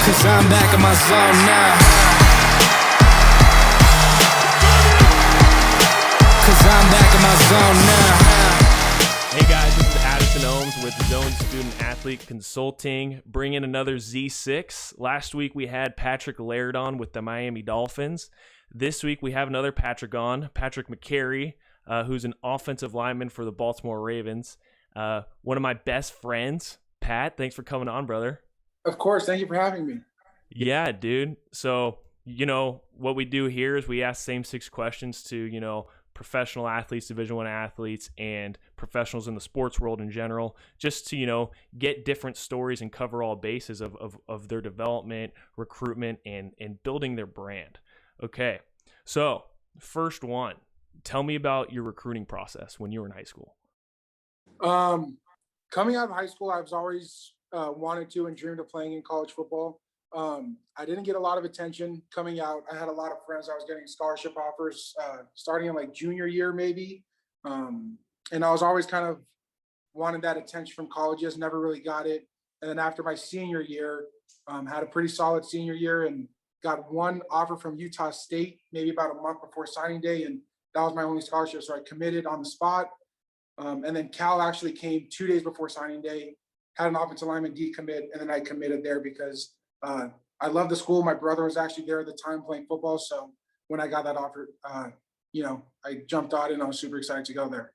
Cause I'm back in my zone now. Cause I'm back in my zone now. Hey guys, this is Addison Ohms with Zone Student Athlete Consulting, bringing another Z6. Last week we had Patrick Laird on with the Miami Dolphins. This week we have another Patrick on, Patrick Mekari, who's an offensive lineman for the Baltimore Ravens. One of my best friends. Pat, thanks for coming on, brother. Of course. Thank you for having me. Yeah, dude. So, what we do here is we ask same 6 questions to, professional athletes, Division I athletes, and professionals in the sports world in general, just to, get different stories and cover all bases of their development, recruitment, and building their brand. Okay. So, first one, tell me about your recruiting process when you were in high school. Coming out of high school, I was always wanted to and dreamed of playing in college football. I didn't get a lot of attention coming out. I had a lot of friends. I was getting scholarship offers starting in like junior year maybe. And I was always kind of wanted that attention from colleges, never really got it. And then after my senior year, had a pretty solid senior year and got one offer from Utah State, maybe about a month before signing day. And that was my only scholarship. So I committed on the spot. And then Cal actually came 2 days before signing day, had an offensive lineman decommit, and then I committed there because I love the school. My brother was actually there at the time playing football. So when I got that offer, I jumped on it and I was super excited to go there.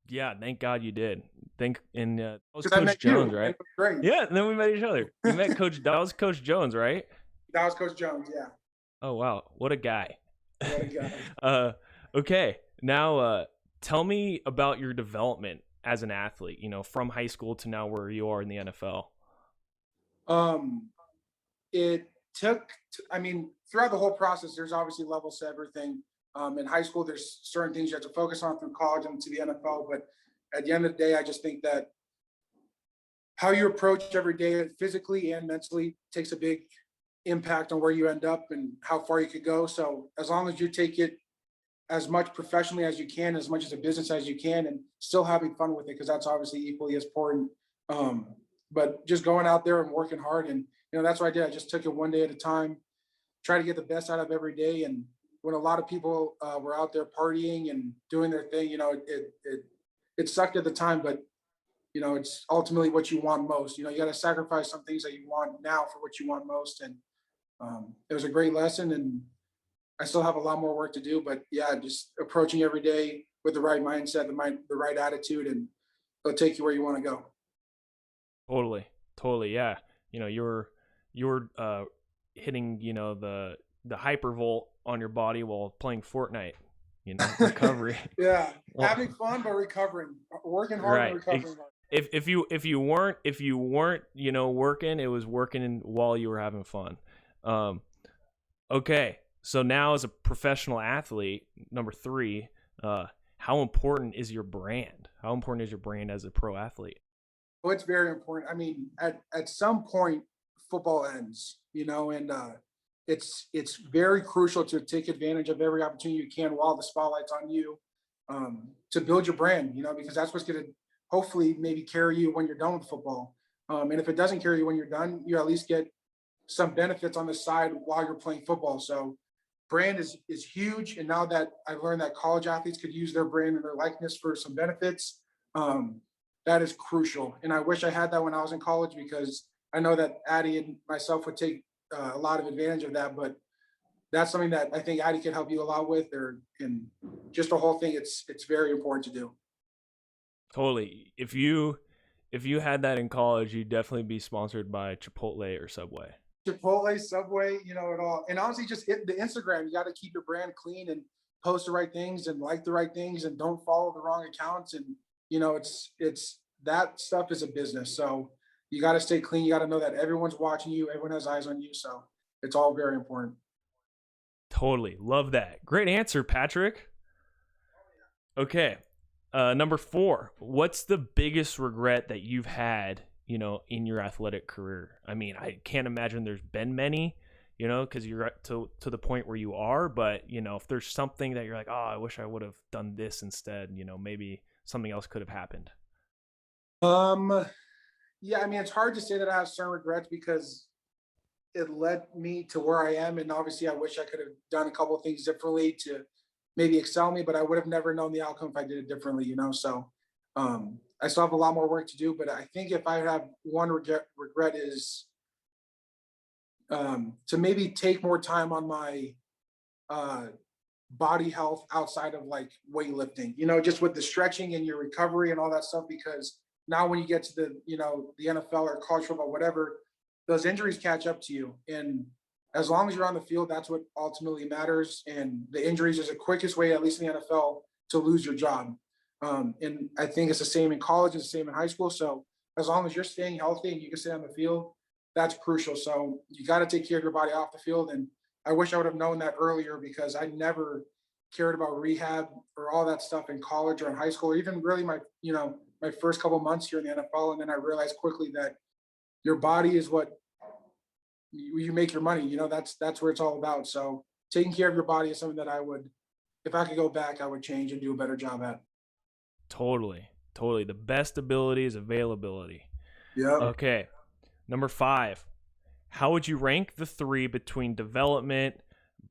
Yeah, thank God you did. That was Because I Coach met Jones, you. right? Great. Yeah, and then we met each other. You met that was Coach Jones, right? That was Coach Jones, yeah. Oh, wow. What a guy. What a guy. Okay, now tell me about your development as an athlete, from high school to now where you are in the NFL. It took, throughout the whole process, there's obviously levels to everything. In high school, there's certain things you have to focus on through college and to the NFL. But at the end of the day, I just think that how you approach every day physically and mentally takes a big impact on where you end up and how far you could go. So as long as you take it as much professionally as you can, as much as a business as you can, and still having fun with it, because that's obviously equally as important. But just going out there and working hard, and that's what I did. I just took it one day at a time, try to get the best out of every day. And when a lot of people were out there partying and doing their thing, it sucked at the time, but it's ultimately what you want most. You got to sacrifice some things that you want now for what you want most. And it was a great lesson, and I still have a lot more work to do, but yeah, just approaching every day with the right mindset, the right attitude, and it'll take you where you want to go. Totally. Yeah. You're hitting, the hypervolt on your body while playing Fortnite, recovery. Yeah. Having fun, but recovering, working hard, right. And recovering hard. If you weren't, working, it was working while you were having fun. Okay. So now as a professional athlete, number 3, how important is your brand? How important is your brand as a pro athlete? Well, it's very important. At some point, football ends, and it's very crucial to take advantage of every opportunity you can while the spotlight's on you, to build your brand, because that's what's going to hopefully maybe carry you when you're done with football. And if it doesn't carry you when you're done, you at least get some benefits on the side while you're playing football. So brand is huge. And now that I've learned that college athletes could use their brand and their likeness for some benefits, that is crucial. And I wish I had that when I was in college, because I know that Addie and myself would take a lot of advantage of that. But that's something that I think Addie can help you a lot with, and just the whole thing. It's very important to do. Totally. If you had that in college, you'd definitely be sponsored by Chipotle or Subway. Chipotle, Subway, it all. And honestly, just hit the Instagram. You got to keep your brand clean and post the right things and like the right things and don't follow the wrong accounts. And, it's that stuff is a business. So you got to stay clean. You got to know that everyone's watching you. Everyone has eyes on you. So it's all very important. Totally. Love that. Great answer, Patrick. Okay. Number 4, what's the biggest regret that you've had, in your athletic career? I can't imagine there's been many, because you're to the point where you are, but, if there's something that you're like, oh, I wish I would have done this instead, maybe something else could have happened. Yeah, it's hard to say that I have certain regrets, because it led me to where I am. And obviously I wish I could have done a couple of things differently to maybe excel me, but I would have never known the outcome if I did it differently, So I still have a lot more work to do, but I think if I have one regret is to maybe take more time on my body health outside of like weightlifting, just with the stretching and your recovery and all that stuff, because now when you get to the NFL or college football, whatever, those injuries catch up to you. And as long as you're on the field, that's what ultimately matters. And the injuries is the quickest way, at least in the NFL, to lose your job. And I think it's the same in college, it's the same in high school. So as long as you're staying healthy and you can stay on the field, that's crucial. So you got to take care of your body off the field. And I wish I would have known that earlier, because I never cared about rehab or all that stuff in college or in high school, or even really my first couple months here in the NFL. And then I realized quickly that your body is what you make your money. That's where it's all about. So taking care of your body is something that I would, if I could go back, I would change and do a better job at. Totally. The best ability is availability. Yeah. Okay. Number 5, how would you rank the 3 between development,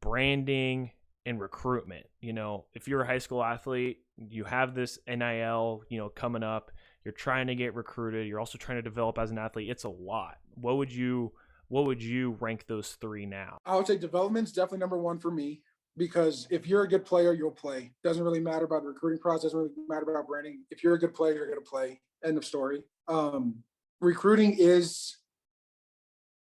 branding, and recruitment? If you're a high school athlete, you have this NIL, coming up, you're trying to get recruited, you're also trying to develop as an athlete. It's a lot. What would you rank those 3 now? I would say development's definitely number 1 for me, because if you're a good player, you'll play. Doesn't really matter about the recruiting process, doesn't really matter about branding. If you're a good player, you're going to play. End of story. Recruiting is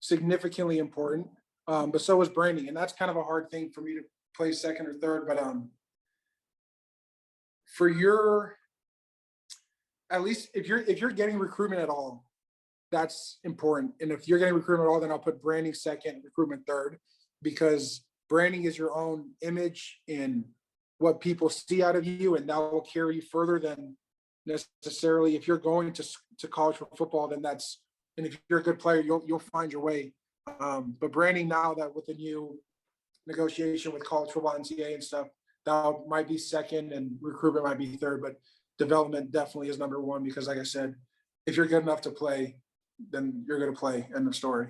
significantly important, but so is branding. And that's kind of a hard thing for me to play second or third, but at least if you're getting recruitment at all, that's important. And if you're getting recruitment at all, then I'll put branding second, recruitment third, because branding is your own image and what people see out of you, and that will carry you further than necessarily if you're going to college for football. Then and if you're a good player, you'll find your way. But branding, now that with the new negotiation with college football, NCAA and stuff, that might be second, and recruitment might be third. But development definitely is number 1, because like I said, if you're good enough to play, then you're going to play. End of story.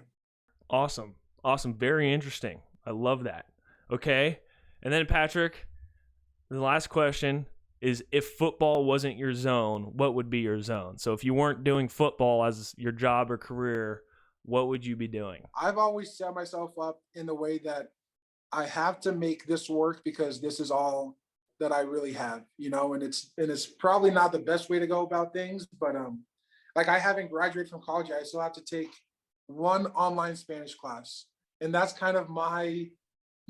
Awesome. Very interesting. I love that. Okay. And then Patrick, the last question is, if football wasn't your zone, what would be your zone? So if you weren't doing football as your job or career, what would you be doing? I've always set myself up in the way that I have to make this work, because this is all that I really have, and it's probably not the best way to go about things, but like I haven't graduated from college yet. I still have to take 1 online Spanish class. And that's kind of my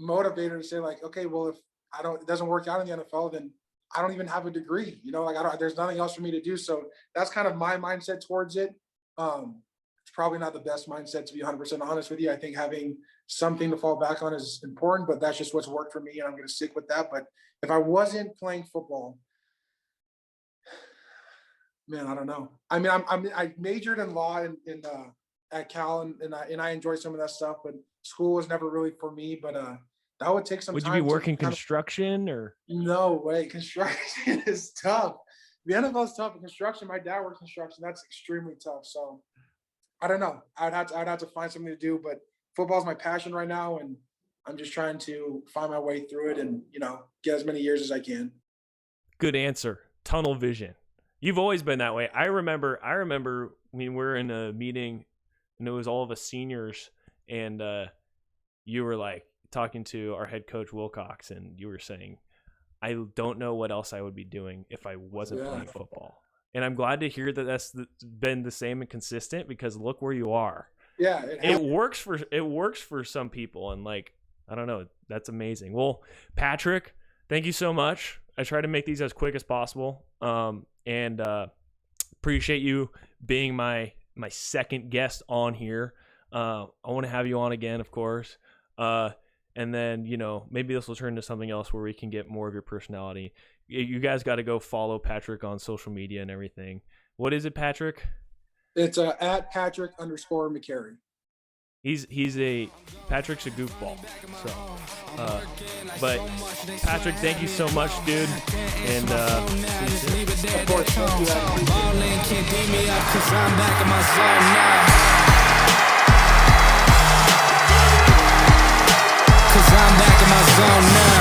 motivator to say, like, okay, well, if it doesn't work out in the NFL, then I don't even have a degree, there's nothing else for me to do. So that's kind of my mindset towards it. It's probably not the best mindset, to be 100% honest with you. I think having something to fall back on is important, but that's just what's worked for me, and I'm going to stick with that. But if I wasn't playing football, man, I don't know. I mean, I majored in law at Cal, and I enjoy some of that stuff, but school was never really for me. But that would take some time. Would you be working construction or? No way. Construction is tough. The NFL is tough. In construction, my dad works construction. That's extremely tough. So I don't know. I'd have to find something to do, but football is my passion right now, and I'm just trying to find my way through it and, get as many years as I can. Good answer. Tunnel vision. You've always been that way. I remember when we were in a meeting and it was all of us seniors, and you were like talking to our head coach Wilcox, and you were saying, I don't know what else I would be doing if I wasn't playing football. And I'm glad to hear that that's been the same and consistent, because look where you are. Yeah, it works for some people, and like, I don't know, that's amazing. Well, Patrick, thank you so much. I try to make these as quick as possible, and appreciate you being my second guest on here. I want to have you on again, of course, and then maybe this will turn into something else where we can get more of your personality. You guys got to go follow Patrick on social media and everything. What is it, Patrick? It's at Patrick_Mekari. Patrick's a goofball. So, but Patrick, thank you so much, dude. And of course, Ballin' can't beat me up 'cause I'm back in my zone now. I'm back in my zone now.